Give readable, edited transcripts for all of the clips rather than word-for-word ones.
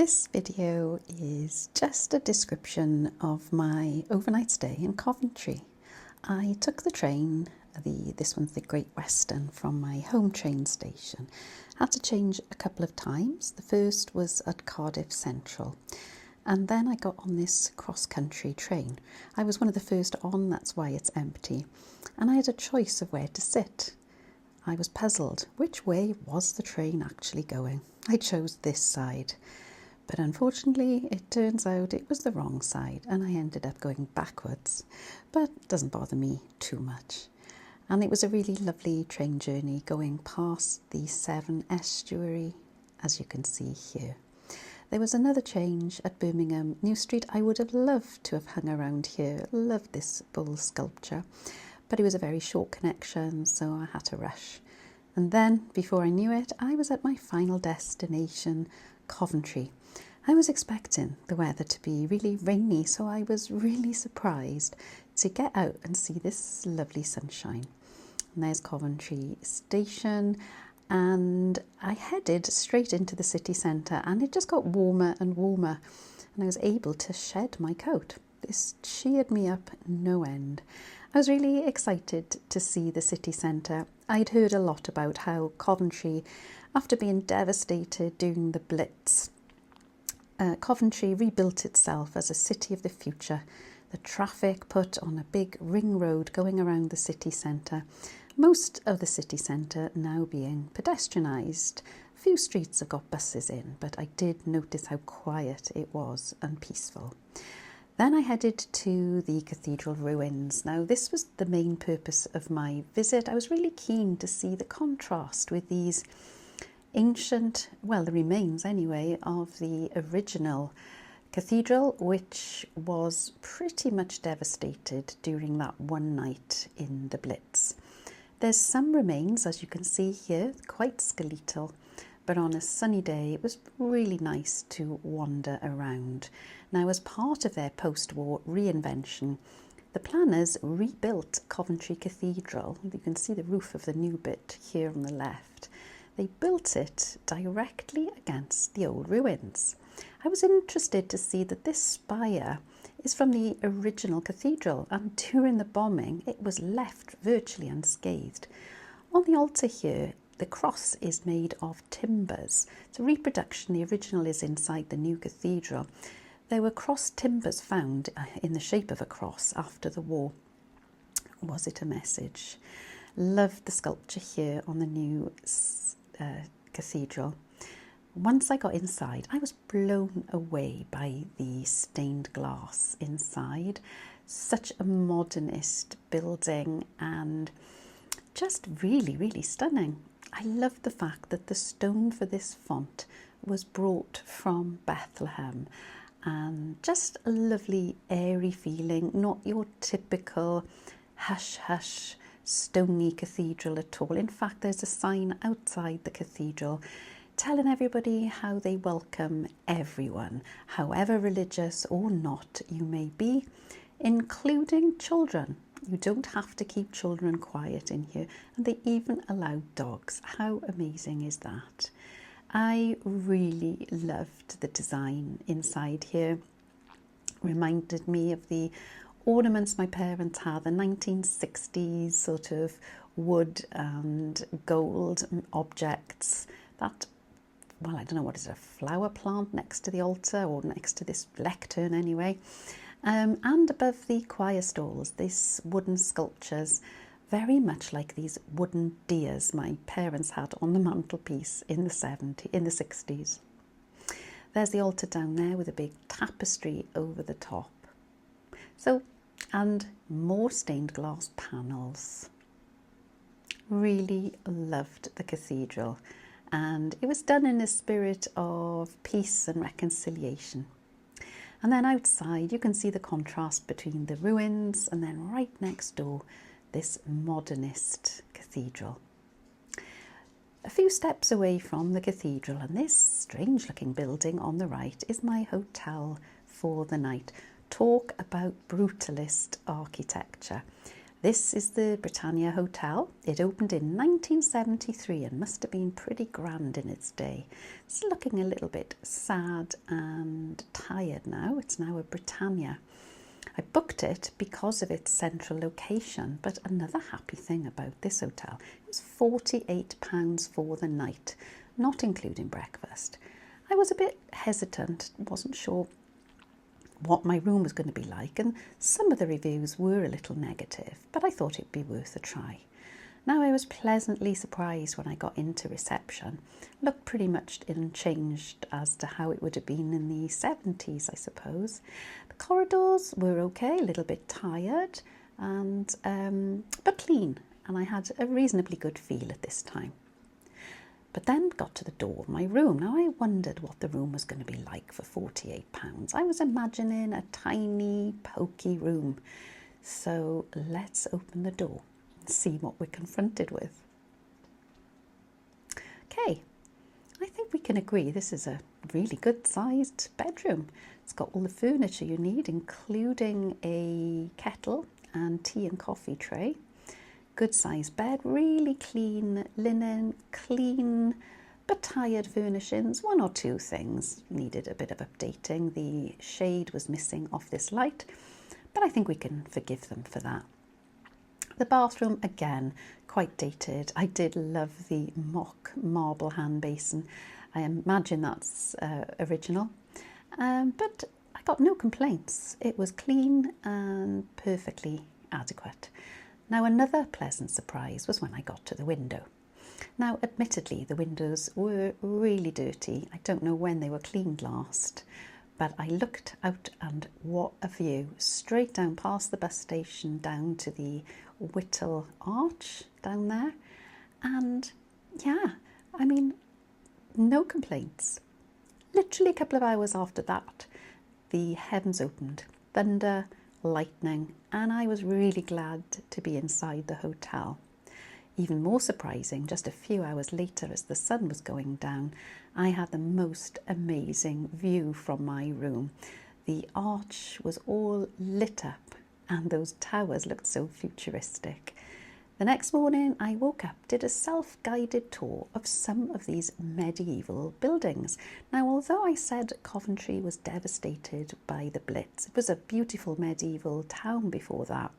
This video is just a description of my overnight stay in Coventry. I took the train, this one's the Great Western, from my home train station. Had to change a couple of times. The first was at Cardiff Central, and then I got on this cross-country train. I was one of the first on, that's why it's empty, and I had a choice of where to sit. I was puzzled. Which way was the train actually going? I chose this side. But unfortunately, it turns out it was the wrong side and I ended up going backwards. But it doesn't bother me too much. And it was a really lovely train journey going past the Severn estuary, as you can see here. There was another change at Birmingham New Street. I would have loved to have hung around here. Loved this bull sculpture. But it was a very short connection, so I had to rush. And then, before I knew it, I was at my final destination, Coventry. I was expecting the weather to be really rainy, so I was really surprised to get out and see this lovely sunshine. And there's Coventry station, and I headed straight into the city centre, and it just got warmer and warmer, and I was able to shed my coat. This cheered me up no end. I was really excited to see the city centre. I'd heard a lot about how Coventry, after being devastated during the Blitz, Coventry rebuilt itself as a city of the future. The traffic put on a big ring road going around the city centre. Most of the city centre now being pedestrianised. A few streets have got buses in, but I did notice how quiet it was and peaceful. Then I headed to the cathedral ruins. Now, this was the main purpose of my visit. I was really keen to see the contrast with these ancient, well, the remains anyway, of the original cathedral, which was pretty much devastated during that one night in the Blitz. There's some remains, as you can see here, quite skeletal, but on a sunny day it was really nice to wander around. Now, as part of their post-war reinvention, the planners rebuilt Coventry Cathedral. You can see the roof of the new bit here on the left. They built it directly against the old ruins. I was interested to see that this spire is from the original cathedral, and during the bombing it was left virtually unscathed. On the altar here, the cross is made of timbers. It's a reproduction. The original is inside the new cathedral. There were cross timbers found in the shape of a cross after the war. Was it a message? Loved the sculpture here on the new cathedral. Once I got inside, I was blown away by the stained glass inside. Such a modernist building and just really, really stunning. I loved the fact that the stone for this font was brought from Bethlehem, and just a lovely airy feeling, not your typical hush-hush stony cathedral at all. In fact, there's a sign outside the cathedral telling everybody how they welcome everyone, however religious or not you may be, including children. You don't have to keep children quiet in here, and they even allow dogs. How amazing is that? I really loved the design inside here. Reminded me of the ornaments my parents had, the 1960s sort of wood and gold objects. That, well, I don't know, what is it, a flower plant next to the altar, or next to this lectern anyway. And above the choir stalls, these wooden sculptures, very much like these wooden deers my parents had on the mantelpiece in the 60s. There's the altar down there with a big tapestry over the top. So, and more stained glass panels. Really loved the cathedral, and it was done in a spirit of peace and reconciliation. And then outside you can see the contrast between the ruins and then right next door this modernist cathedral. A few steps away from the cathedral, and this strange looking building on the right, is my hotel for the night. Talk about brutalist architecture. This is the Britannia Hotel. It opened in 1973 and must have been pretty grand in its day. It's looking a little bit sad and tired now. It's now a Britannia. I booked it because of its central location, but another happy thing about this hotel, it was £48 for the night, not including breakfast. I was a bit hesitant, wasn't sure what my room was going to be like, and some of the reviews were a little negative, but I thought it'd be worth a try. Now, I was pleasantly surprised when I got into reception. Looked pretty much unchanged as to how it would have been in the 70s, I suppose. The corridors were okay, a little bit tired, and but clean, and I had a reasonably good feel at this time. But then got to the door of my room. Now, I wondered what the room was going to be like for £48. I was imagining a tiny, pokey room. So let's open the door and see what we're confronted with. Okay, I think we can agree this is a really good-sized bedroom. It's got all the furniture you need, including a kettle and tea and coffee tray. Good sized bed, really clean linen, clean but tired furnishings. One or two things needed a bit of updating. The shade was missing off this light, but I think we can forgive them for that. The bathroom, again, quite dated. I did love the mock marble hand basin. I imagine that's original, but I got no complaints. It was clean and perfectly adequate. Now, another pleasant surprise was when I got to the window. Now, admittedly, the windows were really dirty. I don't know when they were cleaned last, but I looked out and what a view. Straight down past the bus station, down to the Whittle Arch down there. And yeah, I mean, no complaints. Literally a couple of hours after that, the heavens opened. Thunder, lightning, and I was really glad to be inside the hotel. Even more surprising, just a few hours later as the sun was going down, I had the most amazing view from my room. The arch was all lit up and those towers looked so futuristic. The next morning I woke up, did a self-guided tour of some of these medieval buildings. Now, although I said Coventry was devastated by the Blitz, it was a beautiful medieval town before that.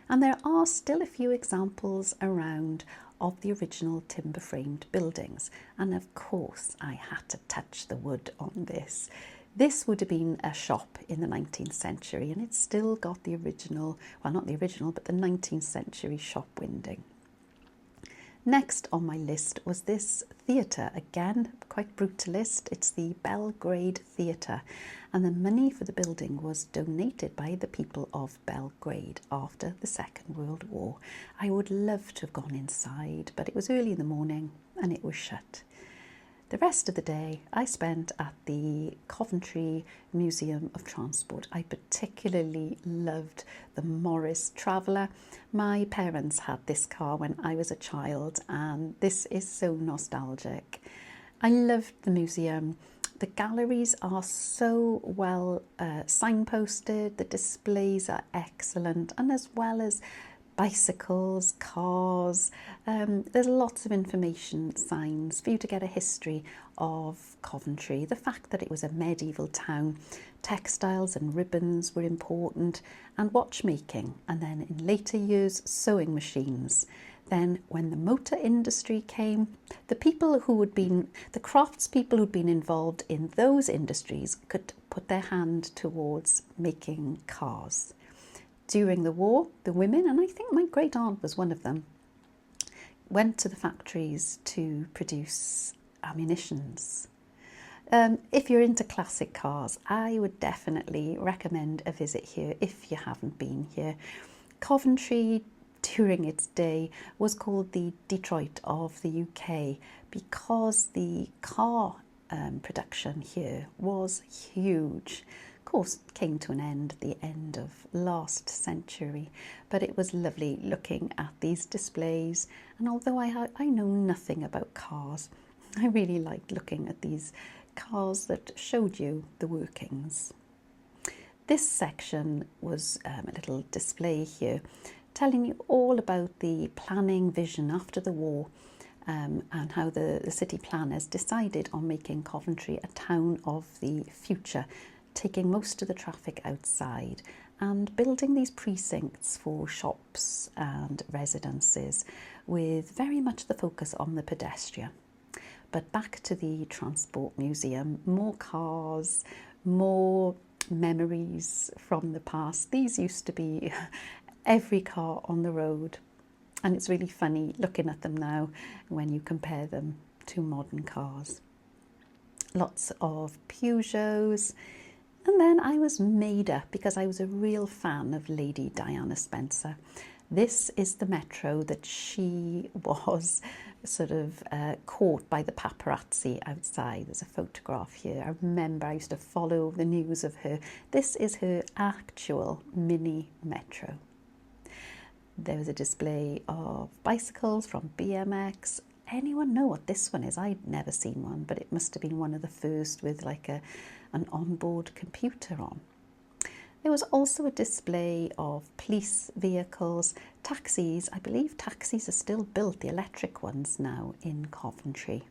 And there are still a few examples around of the original timber-framed buildings. And of course, I had to touch the wood on this. This would have been a shop in the 19th century, and it's still got the original, well, not the original, but the 19th century shop winding. Next on my list was this theatre, again, quite brutalist. It's the Belgrade Theatre, and the money for the building was donated by the people of Belgrade after the Second World War. I would love to have gone inside, but it was early in the morning and it was shut. The rest of the day I spent at the Coventry Museum of Transport. I particularly loved the Morris Traveller. My parents had this car when I was a child, and this is so nostalgic. I loved the museum. The galleries are so well signposted, the displays are excellent, and as well as bicycles, cars, there's lots of information signs for you to get a history of Coventry. The fact that it was a medieval town, textiles and ribbons were important, and watchmaking, and then in later years sewing machines. Then when the motor industry came, the craftspeople who'd been involved in those industries could put their hand towards making cars. During the war, the women, and I think my great aunt was one of them, went to the factories to produce ammunitions. If you're into classic cars, I would definitely recommend a visit here if you haven't been here. Coventry, during its day, was called the Detroit of the UK because the car production here was huge. Of course, came to an end at the end of last century, but it was lovely looking at these displays. And although I know nothing about cars, I really liked looking at these cars that showed you the workings. This section was a little display here telling you all about the planning vision after the war, and how the city planners decided on making Coventry a town of the future, taking most of the traffic outside and building these precincts for shops and residences with very much the focus on the pedestrian. But back to the Transport Museum, more cars, more memories from the past. These used to be every car on the road, and it's really funny looking at them now when you compare them to modern cars. Lots of Peugeots. And then I was made up because I was a real fan of Lady Diana Spencer. This is the metro that she was sort of caught by the paparazzi outside. There's a photograph here. I remember I used to follow the news of her. This is her actual mini metro. There was a display of bicycles from BMX. Anyone know what this one is? I'd never seen one, but it must have been one of the first with like an onboard computer on. There was also a display of police vehicles, taxis. I believe taxis are still built, the electric ones now, in Coventry.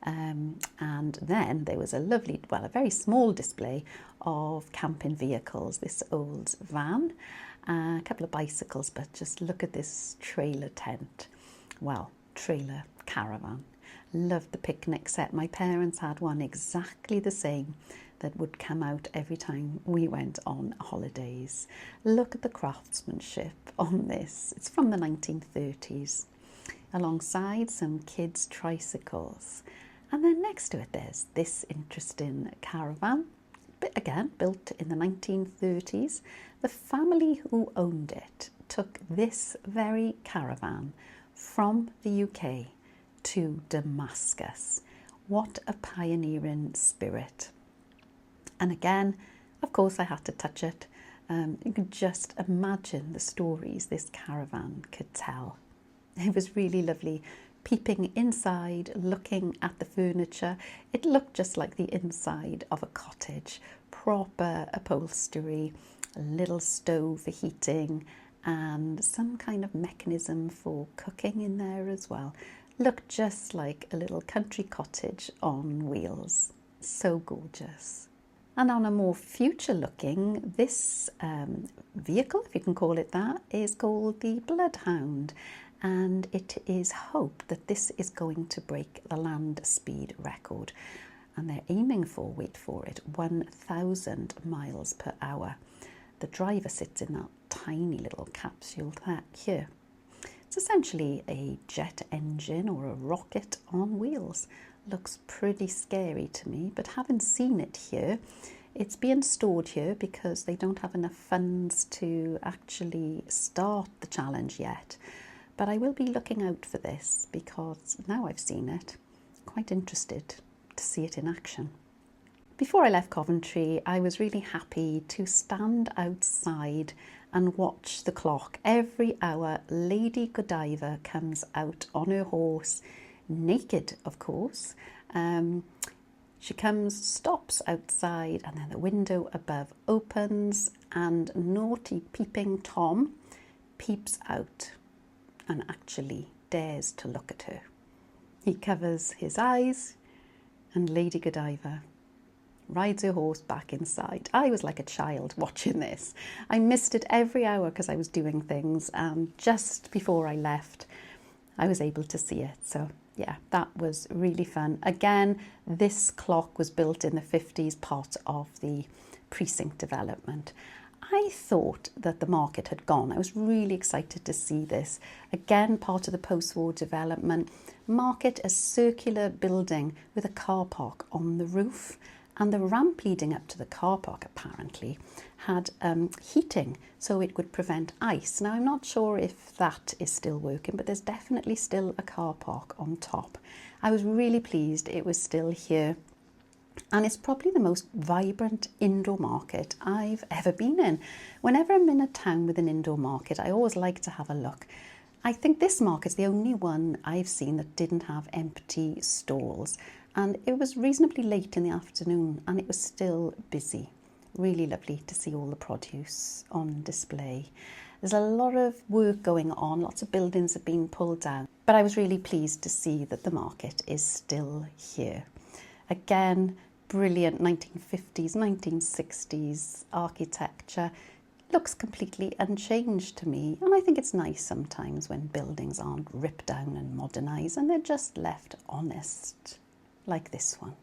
And then there was a lovely, well, a very small display of camping vehicles, this old van, a couple of bicycles, but just look at this trailer tent. Well, trailer caravan. Loved the picnic set. My parents had one exactly the same that would come out every time we went on holidays. Look at the craftsmanship on this. It's from the 1930s, alongside some kids' tricycles. And then next to it, there's this interesting caravan, but again, built in the 1930s. The family who owned it took this very caravan from the UK to Damascus. What a pioneering spirit. And again, of course, I had to touch it. You can just imagine the stories this caravan could tell. It was really lovely. Peeping inside, looking at the furniture, it looked just like the inside of a cottage. Proper upholstery, a little stove for heating, and some kind of mechanism for cooking in there as well. Looked just like a little country cottage on wheels. So gorgeous. And on a more future looking, this vehicle, if you can call it that, is called the Bloodhound. And it is hoped that this is going to break the land speed record. And they're aiming for, wait for it, 1,000 miles per hour. The driver sits in that tiny little capsule here. It's essentially a jet engine or a rocket on wheels. Looks pretty scary to me, but having seen it here, it's being stored here because they don't have enough funds to actually start the challenge yet. But I will be looking out for this because now I've seen it, quite interested to see it in action. Before I left Coventry, I was really happy to stand outside and watch the clock. Every hour, Lady Godiva comes out on her horse, naked, of course. She comes, stops outside, and then the window above opens, and naughty peeping Tom peeps out and actually dares to look at her. He covers his eyes, and Lady Godiva rides her horse back inside. I was like a child watching this. I missed it every hour because I was doing things, and just before I left, I was able to see it. So yeah, that was really fun. Again, this clock was built in the 50s, part of the precinct development. I thought that the market had gone. I was really excited to see this. Again, part of the post-war development. Market, a circular building with a car park on the roof. And the ramp leading up to the car park apparently had heating, so it would prevent ice. Now, I'm not sure if that is still working, but there's definitely still a car park on top. I was really pleased it was still here. And it's probably the most vibrant indoor market I've ever been in. Whenever I'm in a town with an indoor market, I always like to have a look. I think this market's the only one I've seen that didn't have empty stalls. And it was reasonably late in the afternoon and it was still busy. Really lovely to see all the produce on display. There's a lot of work going on, lots of buildings have been pulled down, but I was really pleased to see that the market is still here. Again, brilliant 1950s, 1960s architecture. Looks completely unchanged to me, and I think it's nice sometimes when buildings aren't ripped down and modernised and they're just left honest, like this one.